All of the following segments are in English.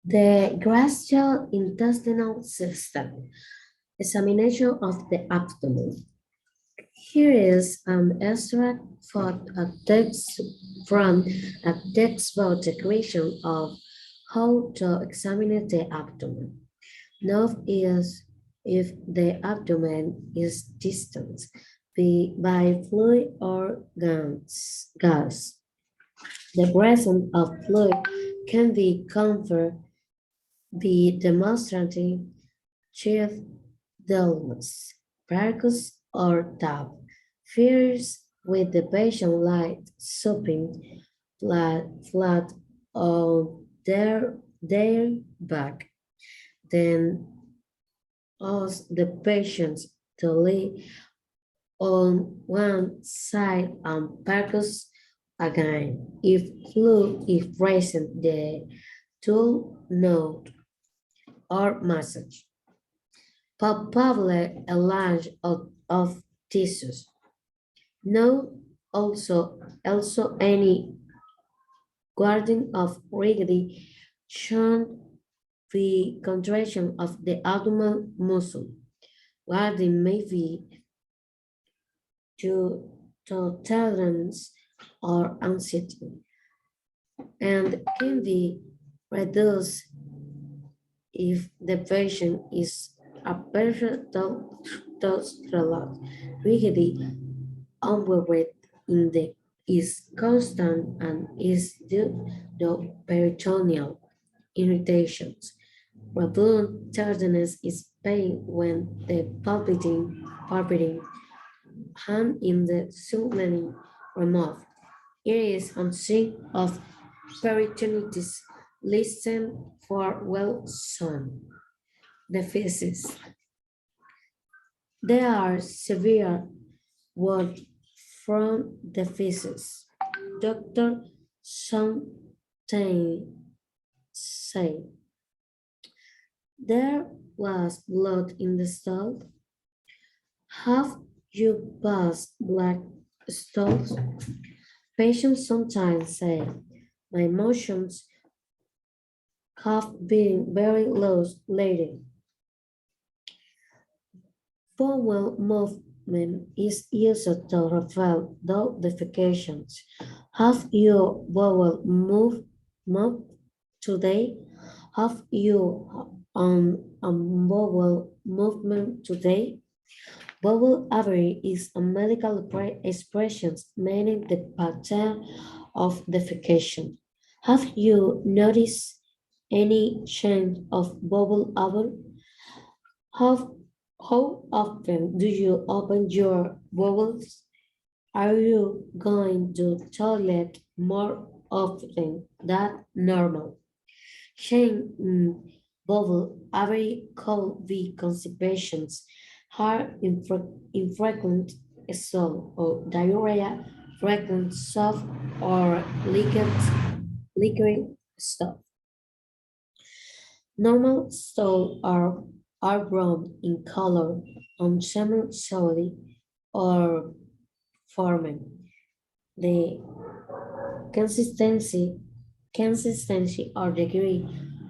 The gastrointestinal system, examination of the abdomen. Here is an extract from a textbook description of how to examine the abdomen. Note is if the abdomen is distant by fluid or gas. The presence of fluid can be conferred be demonstrative chief dullness, practice or tap. Fears with the patient light supping flat on their back. Then ask the patient to lay on one side and focus again. If fluid is present, the tool note or massage. Probably a large of tissues. No, also any guarding of rigidity shown the contraction of the abdominal muscle. Guarding may be to tolerance or anxiety and can be reduced if the patient is a perfect tolerant rigidity unwavering in the is constant and is due to peritoneal irritations. Rebound tenderness is pain when the palpitating hand in the supplement removed. It is on sign of peritonitis. Listen for well son. The physics. There are severe words from the physics. Dr. Fontaine said, there was blood in the stool. Have you passed black stools? Patients sometimes say, my emotions have been very low lately. Bowel movement is used to reveal those defecations. Have your bowel moved today? Have you bowel movement today? Bowel aberration is a medical expression meaning the pattern of defecation. Have you noticed any change of bowel aberration? How, how often do you open your bowels? Are you going to toilet more often than normal? Shame bowel aberration could be constipations, heart infrequent stool or diarrhea, frequent soft or liquid stuff. Normal stool are brown in color on semi-solid or forming. The consistency, consistency or degree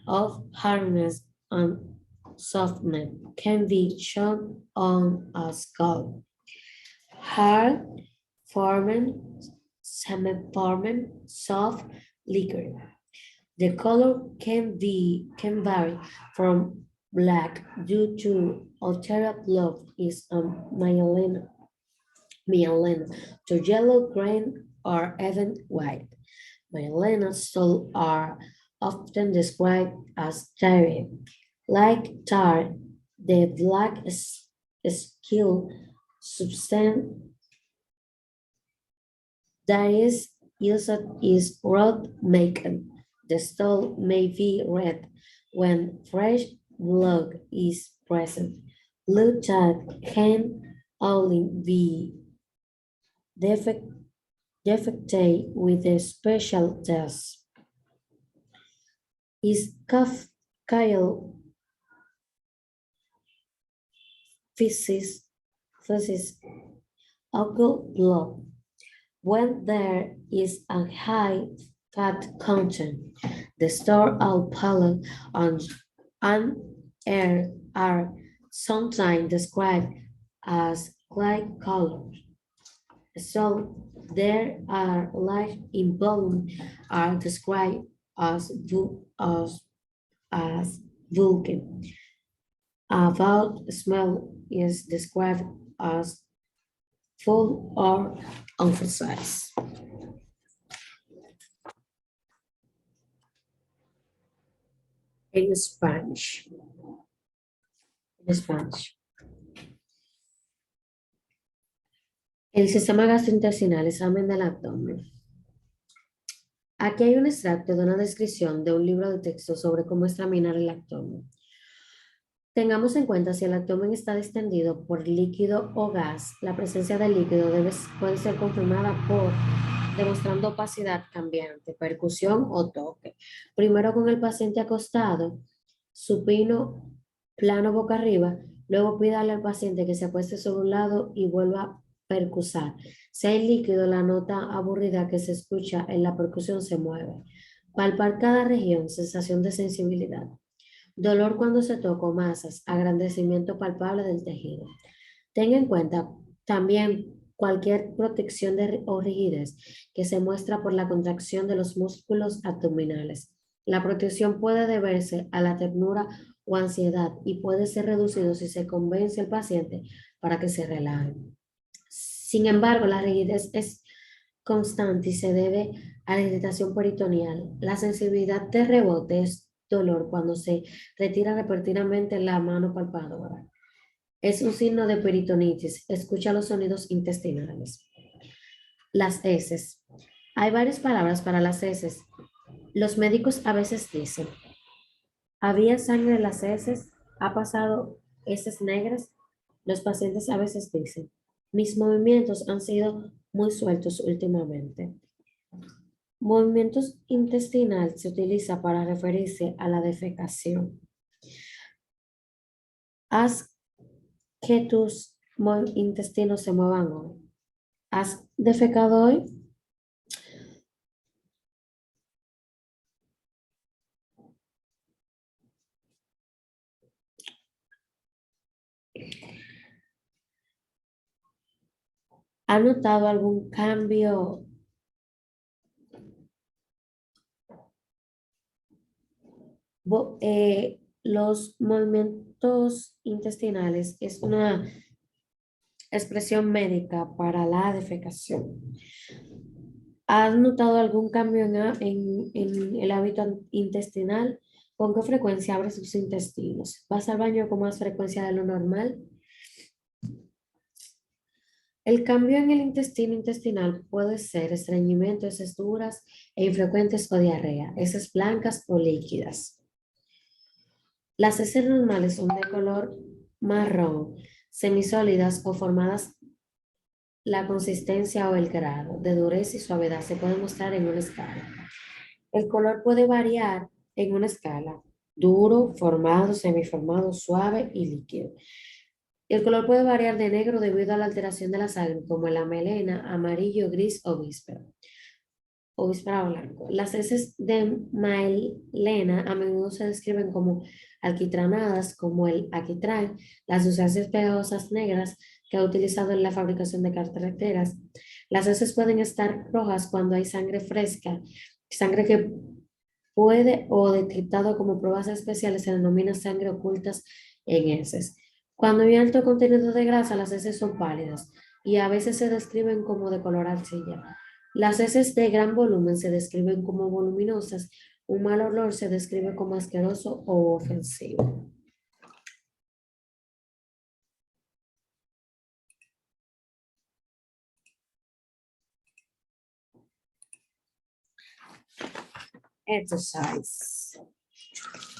of hardness and softness can be shown on a scale. Hard, formed, semi-formed, soft, liquid. The color can vary from black due to ultraviolet blood is myelin to yellow, green, or even white. Myelin stool are often described as tarry. Like tar, the black skill substance that is used is red bacon. The stool may be red when fresh blood is present. Blue that can only be defect, defected with a special test. Is Kyle physics, physics alcohol blood? When there is a high fat content, The store out palette on, and air are sometimes described as light colors. So there are light in volume are described as, as vulcan. About smell is described as full or emphasized. In Spanish. En Spanish. El sistema gastrointestinal, examen del abdomen. Aquí hay un extracto de una descripción de un libro de texto sobre cómo examinar el abdomen. Tengamos en cuenta si el abdomen está distendido por líquido o gas, la presencia del líquido puede ser confirmada por demostrando opacidad cambiante, percusión o toque. Primero con el paciente acostado, supino, plano boca arriba, luego pídale al paciente que se acueste sobre un lado y vuelva a percusar. Si hay líquido, la nota aburrida que se escucha en la percusión se mueve. Palpar cada región, sensación de sensibilidad. Dolor cuando se toca masas, agrandecimiento palpable del tejido. Tenga en cuenta también cualquier protección o rigidez que se muestra por la contracción de los músculos abdominales. La protección puede deberse a la ternura o ansiedad y puede ser reducido si se convence al paciente para que se relaje. Sin embargo, la rigidez es constante y se debe a la irritación peritoneal. La sensibilidad de rebote es dolor cuando se retira repentinamente la mano palpadora. Es un signo de peritonitis. Escucha los sonidos intestinales. Las heces. Hay varias palabras para las heces. Los médicos a veces dicen, había sangre en las heces, ha pasado heces negras. Los pacientes a veces dicen, mis movimientos han sido muy sueltos últimamente. Movimientos intestinal se utiliza para referirse a la defecación. Haz que tus intestinos se muevan hoy. ¿Has defecado hoy? ¿Has notado algún cambio? Los movimientos intestinales es una expresión médica para la defecación. ¿Has notado algún cambio en el hábito intestinal? ¿Con qué frecuencia abres sus intestinos? ¿Vas al baño con más frecuencia de lo normal? El cambio en el intestino intestinal puede ser estreñimiento, heces duras e infrecuentes o diarrea, heces blancas o líquidas. Las heces normales son de color marrón, semisólidas o formadas. La consistencia o el grado de dureza y suavidad se puede mostrar en una escala. El color puede variar en una escala: duro, formado, semiformado, suave y líquido. El color puede variar de negro debido a la alteración de la sangre, como la melena, amarillo, gris o víspera blanco. Las heces de melena a menudo se describen como alquitranadas, como el alquitrán, las sustancias pegajosas negras que ha utilizado en la fabricación de carreteras. Las heces pueden estar rojas cuando hay sangre fresca, sangre que puede o detectado como pruebas especiales se denomina sangre ocultas en heces. Cuando hay alto contenido de grasa, las heces son pálidas y a veces se describen como de color arcilla. Las heces de gran volumen se describen como voluminosas. Un mal olor se describe como asqueroso o ofensivo. Exercise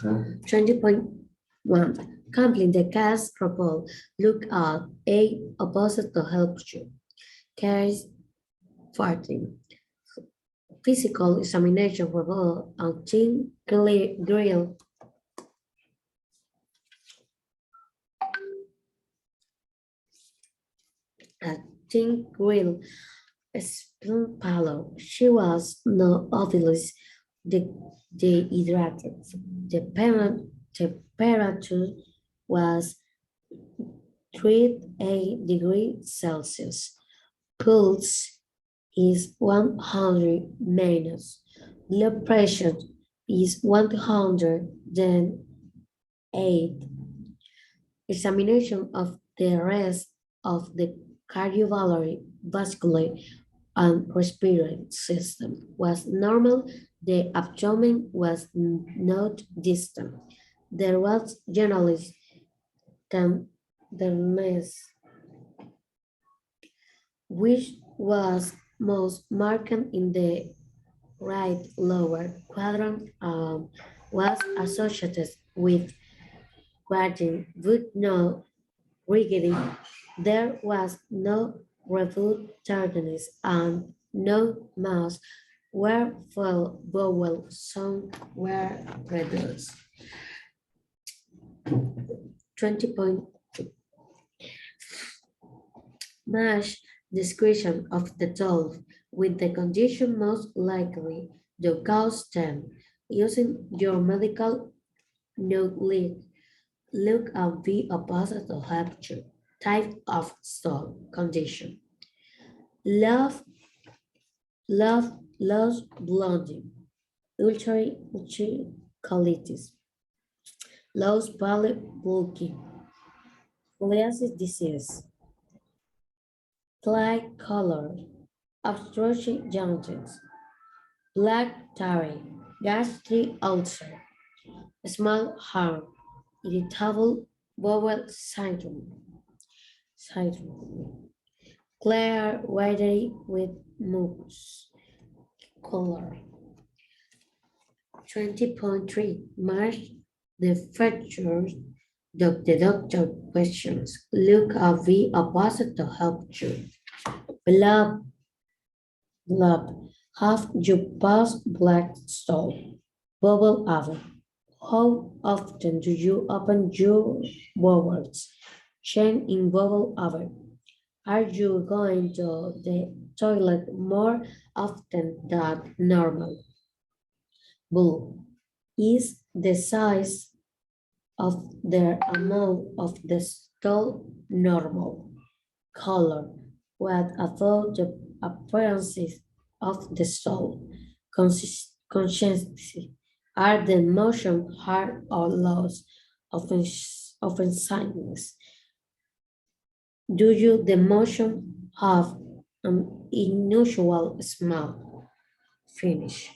20.1. Complete the CAS proposal. Look at A opposite to help you. Case 14. Physical examination for all on chin grill. At chin grill, spoon palo. She was no obvious de- dehydrated. Temperature was 38 degrees Celsius. Pulse is 100 minus. Blood pressure is 108. Examination of the rest of the cardiovascular vascular and respiratory system was normal. The abdomen was not distant. There was generally tenderness, which was most marked in the right lower quadrant, was associated with guarding with no rigging. There was no reboot tardiness and no mouse where full vowel sound were reduced. 20 match description of the dove with the condition most likely to cause them. Using your medical knowledge, look at the opposite of rupture type of stall condition. Love, loss blonding, ulcerative colitis, loss palate bulky, psoriasis disease, clay color, obstruction jaundice, black tarry, gastric ulcer, small harm, irritable bowel syndrome, clear watery with mucus color. 20.3 March the features the doctor questions. Look at the opposite to help you. Blood, have you passed black stall? Bubble oven. How often do you open your bowels? Chain in bubble oven. Are you going to the toilet more often than normal? Bull. Is the size of the amount of the stall normal? Color. What about the appearances of the stall? Consistency. Are the motion hard or loose? Often signs. Do you the motion have an unusual smell? Finish.